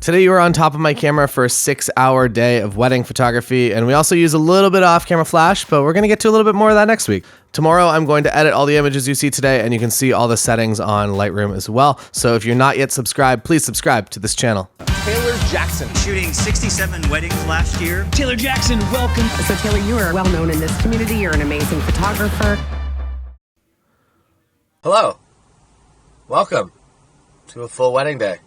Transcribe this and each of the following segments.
Today you were on top of my camera for a 6-hour day of wedding photography, and we also use a little bit of off-camera flash, but we're going to get to a little bit more of that next week. Tomorrow I'm going to edit all the images you see today, and you can see all the settings on Lightroom as well. So if you're not yet subscribed, please subscribe to this channel. Taylor Jackson. Shooting 67 weddings last year. Taylor Jackson, welcome. So Taylor, you are well known in this community. You're an amazing photographer. Hello. Welcome to a full wedding day.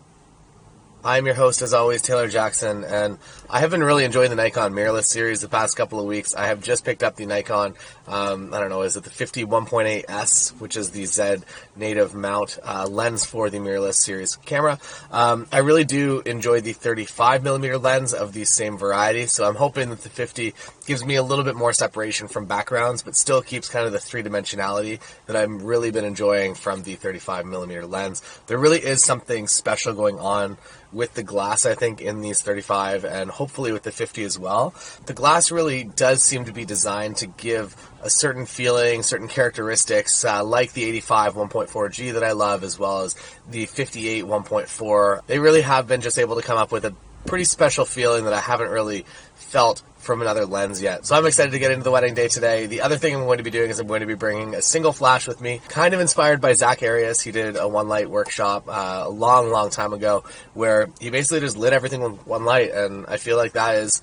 I'm your host, as always, Taylor Jackson, and I have been really enjoying the Nikon mirrorless series the past couple of weeks. I have just picked up the Nikon, is it the 50 1.8S, which is the Z native mount lens for the mirrorless series camera. I really do enjoy the 35mm lens of the same variety, so I'm hoping that the 50 gives me a little bit more separation from backgrounds, but still keeps kind of the three-dimensionality that I've really been enjoying from the 35mm lens. There really is something special going on with the glass, I think, in these 35 and hopefully with the 50 as well. The glass really does seem to be designed to give a certain feeling, certain characteristics, like the 85 1.4G that I love, as well as the 58 1.4. They really have been just able to come up with a pretty special feeling that I haven't really felt from another lens yet. So I'm excited to get into the wedding day today. The other thing I'm going to be doing is I'm going to be bringing a single flash with me, kind of inspired by Zach Arias. He did a one light workshop a long time ago where he basically just lit everything with one light, and I feel like that is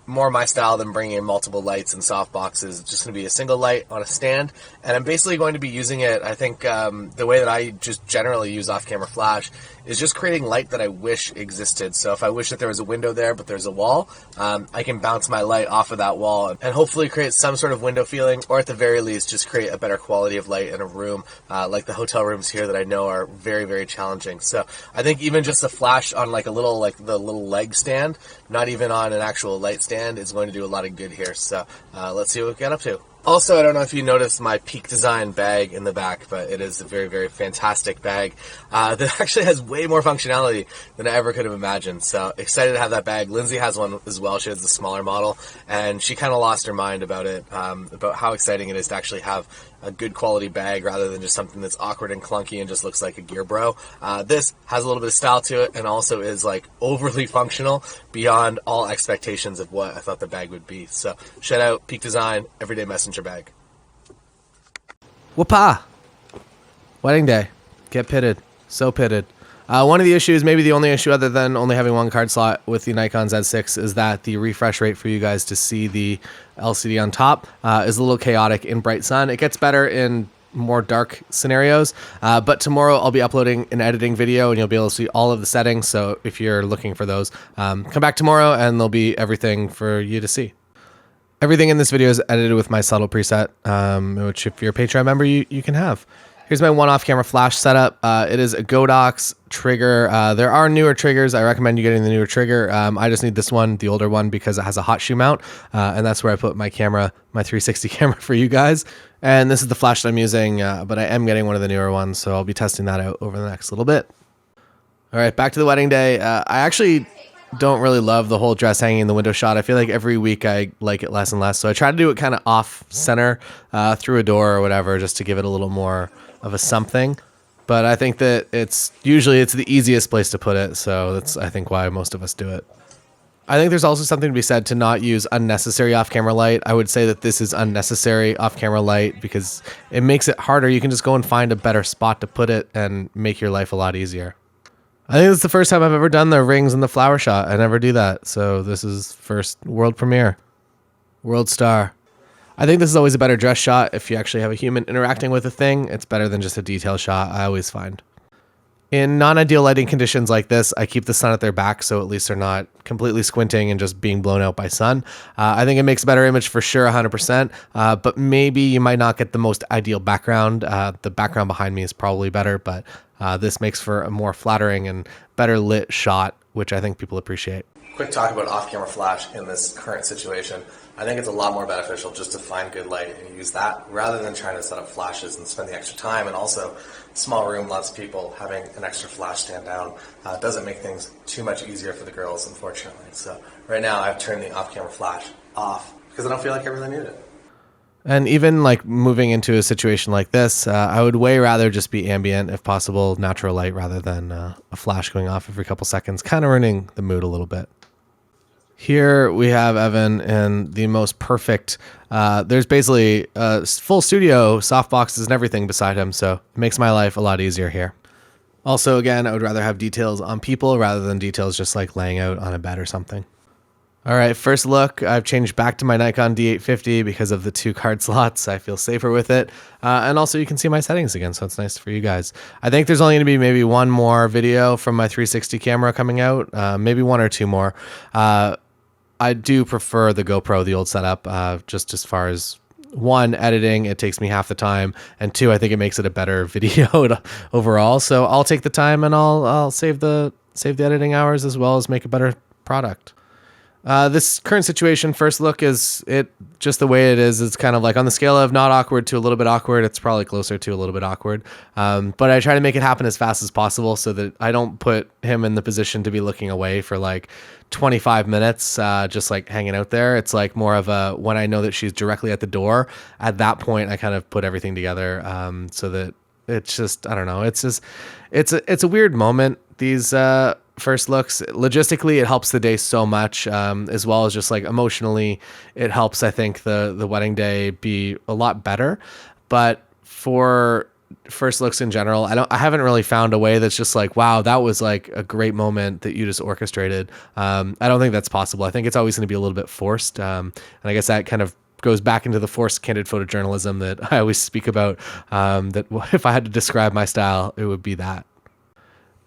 more my style than bringing in multiple lights and soft boxes. It's just going to be a single light on a stand, and I'm basically going to be using it, I think the way that I just generally use off-camera flash is just creating light that I wish existed. So if I wish that there was a window there but there's a wall, I can bounce my light off of that wall and hopefully create some sort of window feeling, or at the very least just create a better quality of light in a room like the hotel rooms here that I know are very challenging. So I think even just a flash on like the little leg stand, not even on an actual light stand, is going to do a lot of good here. So let's see what we get up to. Also, I don't know if you noticed my Peak Design bag in the back, but it is a very fantastic bag that actually has way more functionality than I ever could have imagined. So excited to have that bag. Lindsay has one as well. She has the smaller model, and she kind of lost her mind about it, about how exciting it is to actually have a good quality bag rather than just something that's awkward and clunky and just looks like a Gear Bro. This has a little bit of style to it and also is like overly functional beyond all expectations of what I thought the bag would be. So shout out Peak Design, Everyday Messenger bag. Whoopah! Wedding day. Get pitted. So pitted. One of the issues, maybe the only issue other than only having one card slot with the Nikon Z6, is that the refresh rate for you guys to see the LCD on top is a little chaotic in bright sun. It gets better in more dark scenarios, but tomorrow I'll be uploading an editing video and you'll be able to see all of the settings. So if you're looking for those, come back tomorrow and there'll be everything for you to see. Everything in this video is edited with my subtle preset, which if you're a Patreon member, you can have. Here's my one off-camera flash setup. It is a Godox trigger. There are newer triggers. I recommend you getting the newer trigger. I just need this one, the older one, because it has a hot shoe mount, and that's where I put my camera, my 360 camera for you guys. And this is the flash that I'm using, but I am getting one of the newer ones, so I'll be testing that out over the next little bit. All right, back to the wedding day. I actually don't really love the whole dress hanging in the window shot. I feel like every week I like it less and less, so I try to do it kind of off center through a door or whatever, just to give it a little more of a something. But I think that it's the easiest place to put it, so that's I think why most of us do it. I think there's also something to be said to not use unnecessary off-camera light. I would say that this is unnecessary off-camera light because it makes it harder. You can just go and find a better spot to put it and make your life a lot easier. I think it's the first time I've ever done the rings and the flower shot. I never do that, so this is first world premiere. World star. I think this is always a better dress shot. If you actually have a human interacting with a thing, it's better than just a detail shot, I always find. In non-ideal lighting conditions like this, I keep the sun at their back, so at least they're not completely squinting and just being blown out by sun. I think it makes a better image for sure, 100%, but maybe you might not get the most ideal background. The background behind me is probably better, but this makes for a more flattering and better lit shot, which I think people appreciate. Quick talk about off-camera flash in this current situation. I think it's a lot more beneficial just to find good light and use that rather than trying to set up flashes and spend the extra time. And also, small room, lots of people, having an extra flash stand down doesn't make things too much easier for the girls, unfortunately. So right now I've turned the off-camera flash off because I don't feel like I really need it. And even like moving into a situation like this, I would way rather just be ambient, if possible, natural light rather than a flash going off every couple seconds, kind of ruining the mood a little bit. Here we have Evan in the most perfect, there's basically a full studio, softboxes and everything beside him, so it makes my life a lot easier here. Also, again, I would rather have details on people rather than details just like laying out on a bed or something. All right, first look, I've changed back to my Nikon D850 because of the 2 card slots. I feel safer with it. And also you can see my settings again, so it's nice for you guys. I think there's only going to be maybe one more video from my 360 camera coming out, maybe 1 or 2 more. I do prefer the GoPro, the old setup, just as far as 1, editing, it takes me half the time, and 2, I think it makes it a better video overall. So I'll take the time and I'll save the editing hours as well as make a better product. This current situation, first look, is it just the way it is. It's kind of like on the scale of not awkward to a little bit awkward. It's probably closer to a little bit awkward. But I try to make it happen as fast as possible so that I don't put him in the position to be looking away for like 25 minutes, just like hanging out there. It's like more of a, when I know that she's directly at the door, at that point, I kind of put everything together, so that it's just, I don't know. It's just, it's a weird moment. These, first looks, logistically, it helps the day so much, as well as just like emotionally, it helps, I think, the wedding day be a lot better. But for first looks in general, I haven't really found a way that's just like, wow, that was like a great moment that you just orchestrated. I don't think that's possible. I think it's always going to be a little bit forced. And I guess that kind of goes back into the forced candid photojournalism that I always speak about, that if I had to describe my style, it would be that.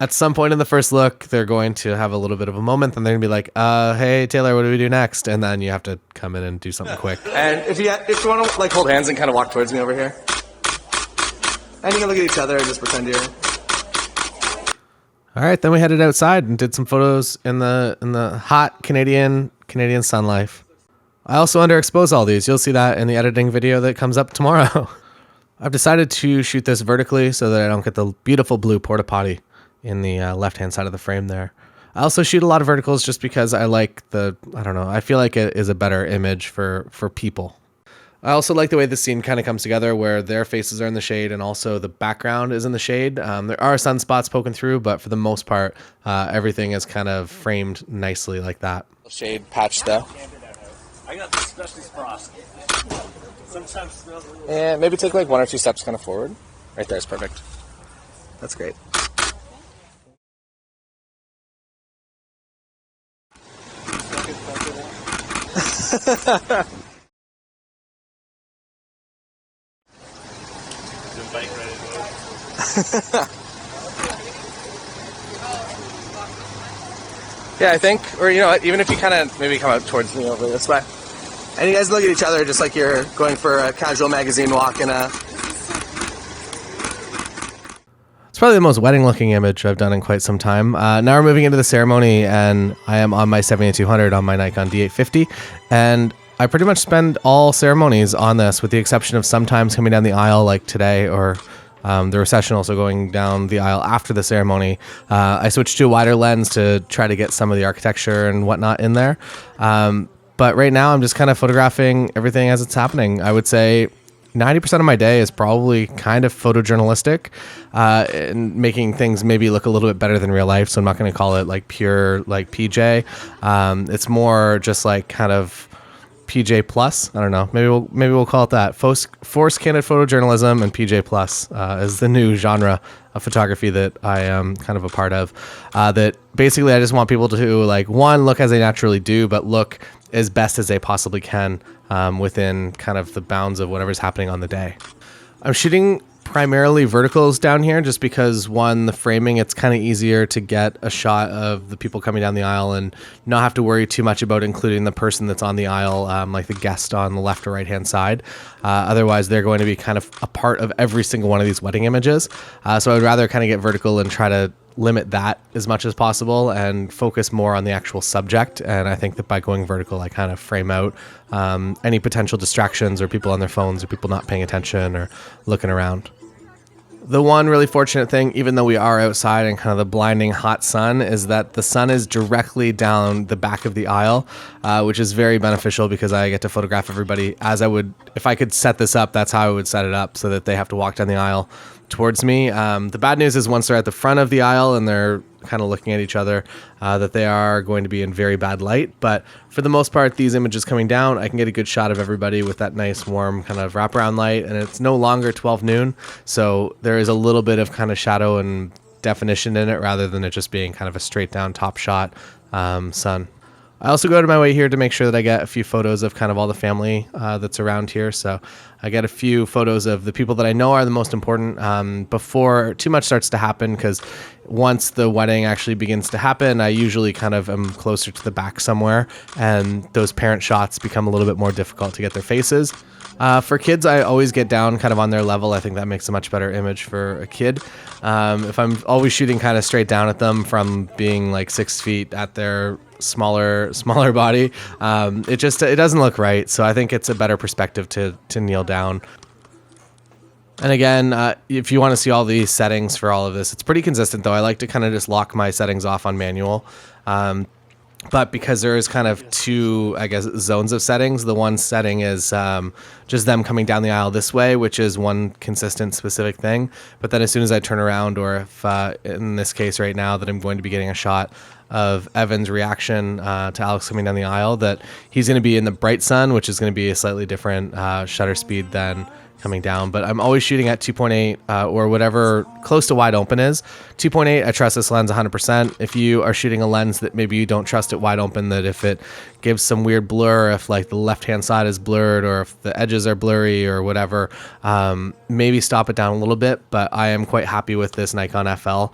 At some point in the first look, they're going to have a little bit of a moment, and they're going to be like, hey, Taylor, what do we do next? And then you have to come in and do something quick. And if you want to like hold hands and kind of walk towards me over here. And you can look at each other and just pretend you're... All right, then we headed outside and did some photos in the hot Canadian sun life. I also underexpose all these. You'll see that in the editing video that comes up tomorrow. I've decided to shoot this vertically so that I don't get the beautiful blue porta potty in the left-hand side of the frame there. I also shoot a lot of verticals just because I like I feel like it is a better image for people. I also like the way the scene kind of comes together where their faces are in the shade and also the background is in the shade. There are sunspots poking through, but for the most part, everything is kind of framed nicely like that. Shade patch though. I got this specialty frost. Sometimes smells a little... And maybe take like 1 or 2 steps kind of forward. Right there is perfect. That's great. Yeah, I think, or you know what, even if you kind of maybe come out towards me over this way, and you guys look at each other just like you're going for a casual magazine walk in a... It's probably the most wedding-looking image I've done in quite some time. Now we're moving into the ceremony, and I am on my 7200 on my Nikon D850, and I pretty much spend all ceremonies on this, with the exception of sometimes coming down the aisle like today, or the recession also going down the aisle after the ceremony. I switched to a wider lens to try to get some of the architecture and whatnot in there. But right now I'm just kind of photographing everything as it's happening. I would say 90% of my day is probably kind of photojournalistic, and making things maybe look a little bit better than real life. So I'm not going to call it like pure like PJ. It's more just like kind of PJ plus. I don't know. Maybe we'll call it that. Forced candid photojournalism and PJ plus is the new genre of photography that I am kind of a part of. That basically I just want people to like, one, look as they naturally do, but look as best as they possibly can within kind of the bounds of whatever's happening on the day. I'm shooting primarily verticals down here just because, one, the framing, it's kind of easier to get a shot of the people coming down the aisle and not have to worry too much about including the person that's on the aisle, like the guest on the left or right hand side. Otherwise, they're going to be kind of a part of every single one of these wedding images. So I would rather kind of get vertical and try to limit that as much as possible and focus more on the actual subject. And I think that by going vertical, I kind of frame out any potential distractions or people on their phones or people not paying attention or looking around. The one really fortunate thing, even though we are outside in kind of the blinding hot sun, is that the sun is directly down the back of the aisle, which is very beneficial because I get to photograph everybody as I would, if I could set this up, that's how I would set it up so that they have to walk down the aisle towards me. The bad news is once they're at the front of the aisle and they're kind of looking at each other, that they are going to be in very bad light. But for the most part, these images coming down, I can get a good shot of everybody with that nice warm kind of wraparound light, and it's no longer 12 noon, so there is a little bit of kind of shadow and definition in it rather than it just being kind of a straight down top shot sun. I also go to my way here to make sure that I get a few photos of kind of all the family that's around here. So I get a few photos of the people that I know are the most important before too much starts to happen, because once the wedding actually begins to happen, I usually kind of am closer to the back somewhere, and those parent shots become a little bit more difficult to get their faces. For kids, I always get down kind of on their level. I think that makes a much better image for a kid. If I'm always shooting kind of straight down at them from being like 6 feet at their smaller body, it doesn't look right. So I think it's a better perspective to kneel down. And again, if you want to see all the settings for all of this, it's pretty consistent though. I like to kind of just lock my settings off on manual. But because there is kind of two, I guess, zones of settings, the one setting is just them coming down the aisle this way, which is one consistent specific thing. But then as soon as I turn around, or if in this case right now that I'm going to be getting a shot of Evan's reaction to Alex coming down the aisle, that he's going to be in the bright sun, which is going to be a slightly different shutter speed than coming down. But I'm always shooting at 2.8 or whatever close to wide open is. 2.8, I trust this lens 100%. If you are shooting a lens that maybe you don't trust it wide open, that if it gives some weird blur, if like the left hand side is blurred or if the edges are blurry or whatever, maybe stop it down a little bit. But I am quite happy with this Nikon FL.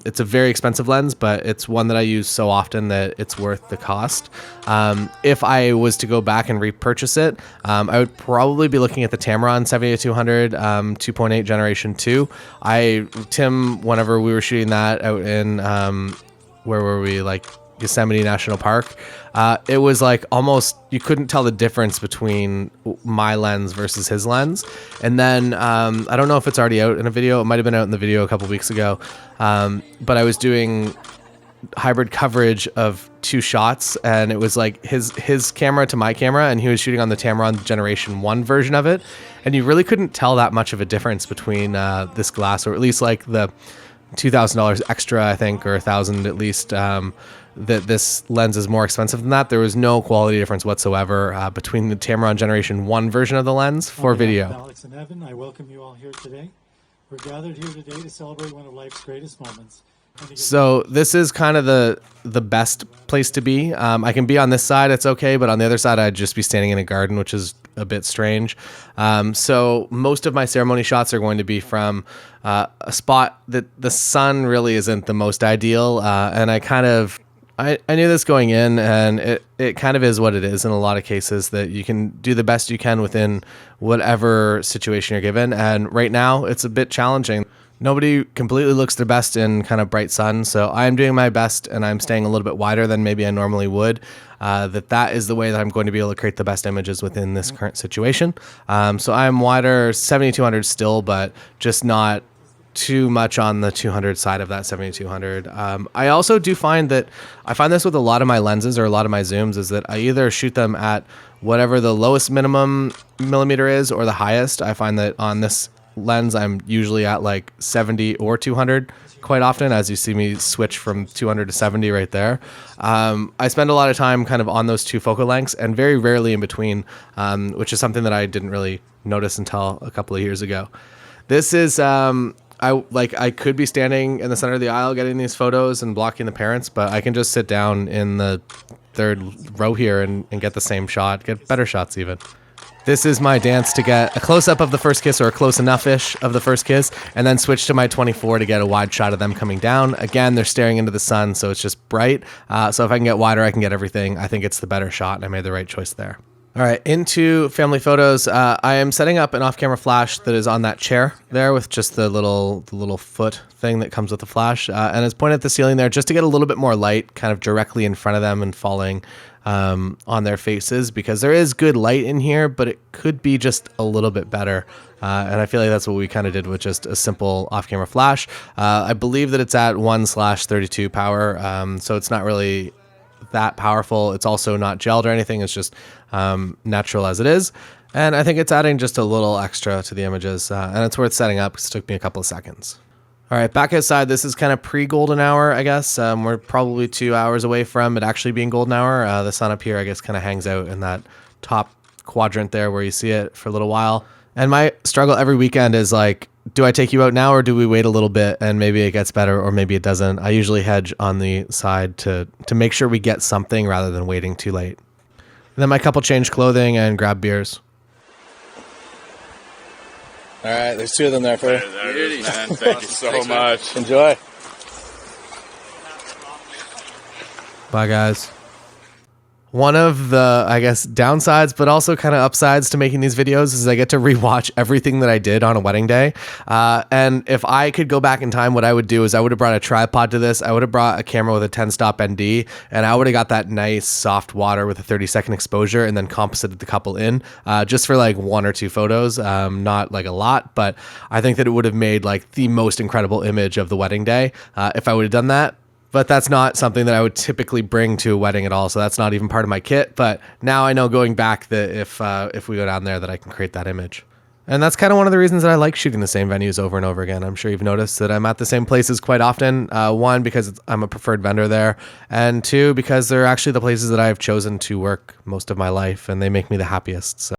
It's a very expensive lens, but it's one that I use so often that it's worth the cost. If I was to go back and repurchase it, I would probably be looking at the Tamron 70-200 2.8 generation 2. Tim, whenever we were shooting that out in where were we, like Yosemite National Park, it was like almost you couldn't tell the difference between my lens versus his lens. And then I don't know if it's already out in a video. It might have been out in the video a couple weeks ago, but I was doing hybrid coverage of two shots, and it was like his camera to my camera, and he was shooting on the Tamron generation 1 version of it, and you really couldn't tell that much of a difference between this glass, or at least like the $2,000 extra, I think, or $1,000 at least, that this lens is more expensive than that. There was no quality difference whatsoever between the Tamron generation 1 version of the lens for video. Alex and Evan, I welcome you all here today. We're gathered here today to celebrate one of life's greatest moments. So this is kind of the best place to be. I can be on this side, it's okay, but on the other side I'd just be standing in a garden, which is a bit strange. So most of my ceremony shots are going to be from a spot that the sun really isn't the most ideal, and I knew this going in, and it kind of is what it is in a lot of cases, that you can do the best you can within whatever situation you're given. And right now it's a bit challenging. Nobody completely looks their best in kind of bright sun, so I'm doing my best, and I'm staying a little bit wider than maybe I normally would. That is the way that I'm going to be able to create the best images within this current situation. So I'm wider 70-200 still, but just not too much on the 200 side of that 70-200. I also do find that I find this with a lot of my lenses or a lot of my zooms, is that I either shoot them at whatever the lowest minimum millimeter is or the highest. I find that on this lens I'm usually at like 70 or 200 quite often, as you see me switch from 200 to 70 right there. I spend a lot of time kind of on those two focal lengths and very rarely in between, which is something that I didn't really notice until a couple of years ago. This is I could be standing in the center of the aisle getting these photos and blocking the parents, but I can just sit down in the third row here and get the same shot, get better shots even. This is my dance to get a close-up of the first kiss, or a close enough-ish of the first kiss, and then switch to my 24 to get a wide shot of them coming down. Again, they're staring into the sun, so it's just bright. So if I can get wider, I can get everything. I think it's the better shot, and I made the right choice there. All right, into family photos. I am setting up an off-camera flash that is on that chair there with just the little foot thing that comes with the flash, and it's pointed at the ceiling there just to get a little bit more light kind of directly in front of them and falling on their faces, because there is good light in here, but it could be just a little bit better. And I feel like that's what we kind of did with just a simple off-camera flash. I believe that it's at 1/32 power, so it's not really that powerful. It's also not gelled or anything. It's just natural as it is. And I think it's adding just a little extra to the images, and it's worth setting up because it took me a couple of seconds. All right, back outside, this is kind of pre-golden hour, I guess. We're probably 2 hours away from it actually being golden hour. The sun up here, I guess, kind of hangs out in that top quadrant there where you see it for a little while. And my struggle every weekend is like, do I take you out now or do we wait a little bit and maybe it gets better or maybe it doesn't? I usually hedge on the side to make sure we get something rather than waiting too late. And then my couple change clothing and grab beers. All right, there's 2 of them there for you. There it is, man. Thank you so much. Enjoy. Bye, guys. One of the, I guess, downsides, but also kind of upsides to making these videos is I get to rewatch everything that I did on a wedding day. And if I could go back in time, what I would do is I would have brought a tripod to this. I would have brought a camera with a 10-stop ND, and I would have got that nice soft water with a 30-second exposure and then composited the couple in just for like 1 or 2 photos. Not like a lot, but I think that it would have made like the most incredible image of the wedding day if I would have done that. But that's not something that I would typically bring to a wedding at all. So that's not even part of my kit. But now I know going back that if we go down there that I can create that image. And that's kind of one of the reasons that I like shooting the same venues over and over again. I'm sure you've noticed that I'm at the same places quite often. 1, because I'm a preferred vendor there. And 2, because they're actually the places that I've chosen to work most of my life. And they make me the happiest. So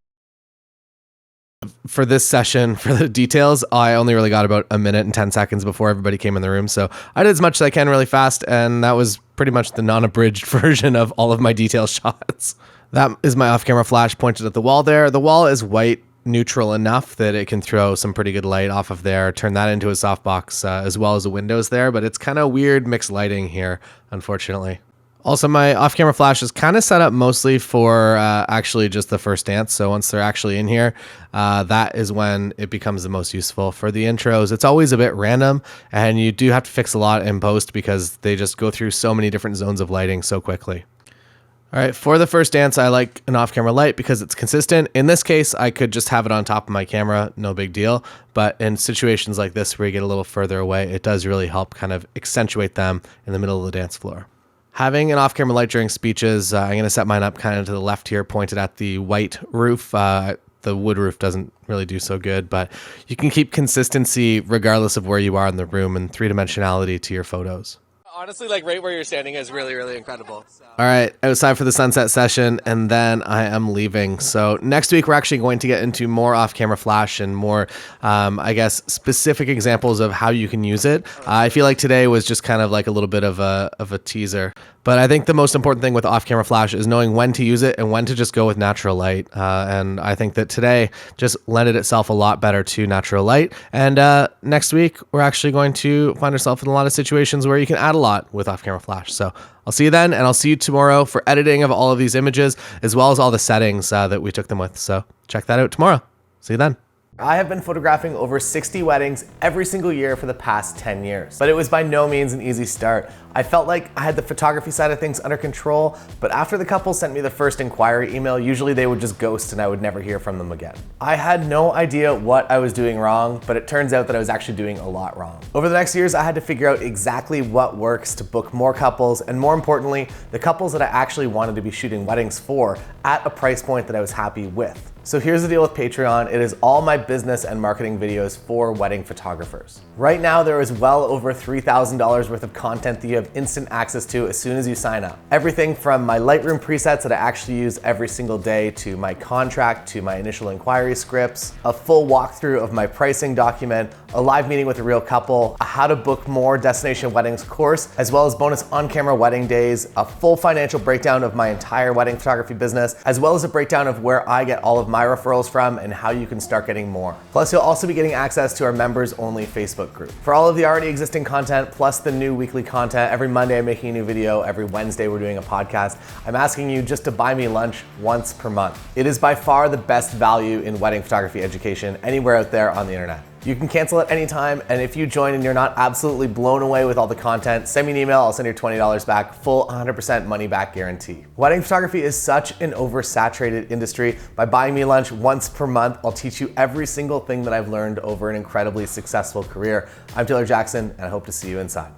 for this session, for the details, I only really got about 1 minute and 10 seconds before everybody came in the room. So I did as much as I can really fast, and that was pretty much the non-abridged version of all of my detail shots. That is my off-camera flash pointed at the wall there. The wall is white neutral enough that it can throw some pretty good light off of there, turn that into a softbox as well as the windows there, but it's kind of weird mixed lighting here, unfortunately. Also, my off-camera flash is kind of set up mostly for actually just the first dance. So once they're actually in here, that is when it becomes the most useful. For the intros, it's always a bit random, and you do have to fix a lot in post because they just go through so many different zones of lighting so quickly. All right, for the first dance, I like an off-camera light because it's consistent. In this case, I could just have it on top of my camera, no big deal. But in situations like this where you get a little further away, it does really help kind of accentuate them in the middle of the dance floor. Having an off-camera light during speeches, I'm going to set mine up kind of to the left here, pointed at the white roof. The wood roof doesn't really do so good, but you can keep consistency regardless of where you are in the room and 3-dimensionality to your photos. Honestly, like right where you're standing is really, really incredible. All right, outside for the sunset session, and then I am leaving. So next week, we're actually going to get into more off-camera flash and more, I guess, specific examples of how you can use it. I feel like today was just kind of like a little bit of a teaser. But I think the most important thing with off-camera flash is knowing when to use it and when to just go with natural light. And I think that today just lended itself a lot better to natural light. And next week, we're actually going to find ourselves in a lot of situations where you can add a lot with off-camera flash. So I'll see you then, and I'll see you tomorrow for editing of all of these images, as well as all the settings that we took them with. So check that out tomorrow. See you then. I have been photographing over 60 weddings every single year for the past 10 years, but it was by no means an easy start. I felt like I had the photography side of things under control, but after the couple sent me the first inquiry email, usually they would just ghost and I would never hear from them again. I had no idea what I was doing wrong, but it turns out that I was actually doing a lot wrong. Over the next years, I had to figure out exactly what works to book more couples, and more importantly, the couples that I actually wanted to be shooting weddings for at a price point that I was happy with. So here's the deal with Patreon. It is all my business and marketing videos for wedding photographers. Right now, there is well over $3,000 worth of content that you have instant access to as soon as you sign up. Everything from my Lightroom presets that I actually use every single day, to my contract, to my initial inquiry scripts, a full walkthrough of my pricing document, a live meeting with a real couple, a how to book more destination weddings course, as well as bonus on-camera wedding days, a full financial breakdown of my entire wedding photography business, as well as a breakdown of where I get all of my referrals from and how you can start getting more. Plus, you'll also be getting access to our members only Facebook group. For all of the already existing content, plus the new weekly content every Monday I'm making a new video, every Wednesday we're doing a podcast. I'm asking you just to buy me lunch once per month. It is by far the best value in wedding photography education anywhere out there on the internet. You can cancel at any time, and if you join and you're not absolutely blown away with all the content, send me an email, I'll send you $20 back, full 100% money back guarantee. Wedding photography is such an oversaturated industry. By buying me lunch once per month, I'll teach you every single thing that I've learned over an incredibly successful career. I'm Taylor Jackson, and I hope to see you inside.